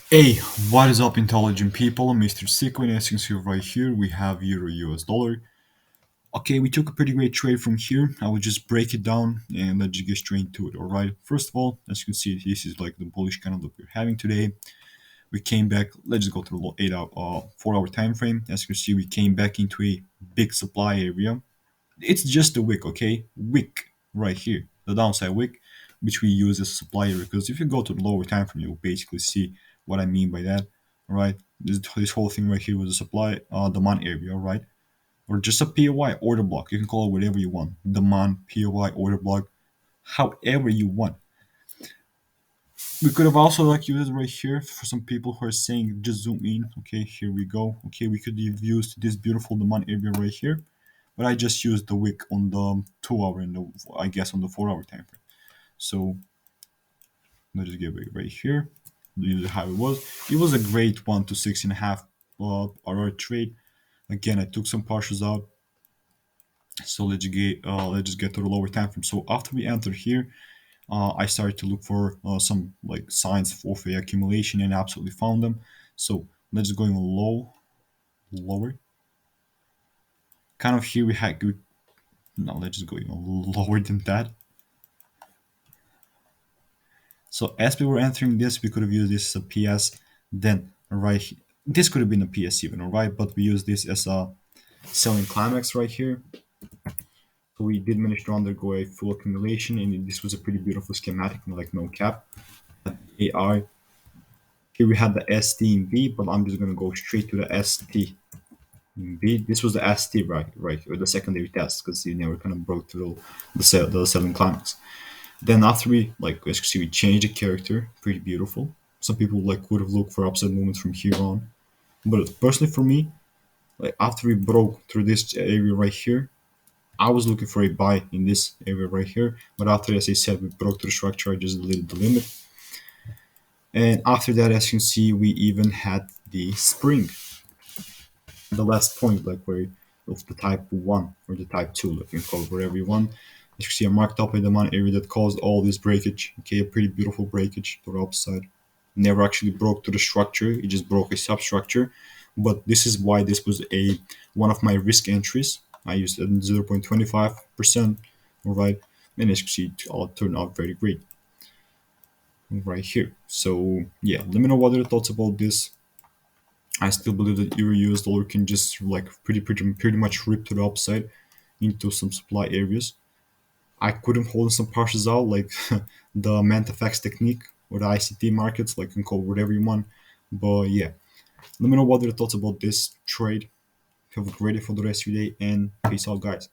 Hey, what is up, intelligent people? I'm Mr. Sicko, and as you can see right here, we have Euro US dollar. Okay, we took a pretty great trade from here. I will just break it down and let's just get straight into it. All right. First of all, as you can see, this is like the bullish candle that we're having today. We came back. Let's just go to the 8 hour, 4 hour time frame. As you can see, we came back into a big supply area. It's just a wick, okay? Wick right here, the downside wick, which we use as a supply area. Because if you go to the lower time frame, you'll basically see what I mean by that. All right, this whole thing right here was a supply demand area, all right, or just a POI order block. You can call it whatever you want, demand POI order block, however you want. We could have also like used it right here for some people who are saying just zoom in. Okay, here we go. Okay, we could have used this beautiful demand area right here, but I just used the wick on the 2 hour and the, I guess on the 4 hour time frame. So let's just get right here. Use it how it was. It was a great 1 to 6.5 hour trade. Again, I took some partials out. So let's just get to the lower time frame. So after we enter here, I started to look for some like signs of a accumulation and absolutely found them. So let's just go in lower. Kind of here we had good. Now let's just go even lower than that. So as we were entering this, we could have used this as a PS. Then this could have been a PS even, alright. But we use this as a selling climax right here. So we did manage to undergo a full accumulation, and this was a pretty beautiful schematic, like no cap. AI. Here we had the ST but I'm just gonna go straight to the ST. This was the ST, right, or the secondary test, because you never kind of broke through the selling climax. Then after we, like, as you can see, we changed the character, pretty beautiful. Some people like would have looked for upside movements from here on, but personally for me, like after we broke through this area right here, I was looking for a buy in this area right here. But after, as I said, we broke through the structure, I just deleted the limit. And after that, as you can see, we even had the spring, the last point, like where of the type 1 or the type 2, like you can call it whatever you want. As you see, I marked up a demand area that caused all this breakage. Okay, a pretty beautiful breakage to the upside. Never actually broke to the structure; it just broke a substructure. But this is why this was a one of my risk entries. I used 0.25%. All right, and as you see, it all turned out very great right here. So yeah, let me know what are your thoughts about this. I still believe that Euro US dollar can just like pretty much rip to the upside into some supply areas. I couldn't hold some partials out like the Mantifax technique or the ICT markets, like you can call it whatever you want. But yeah, let me know what are your thoughts about this trade. Have a great day for the rest of your day, and peace out, guys.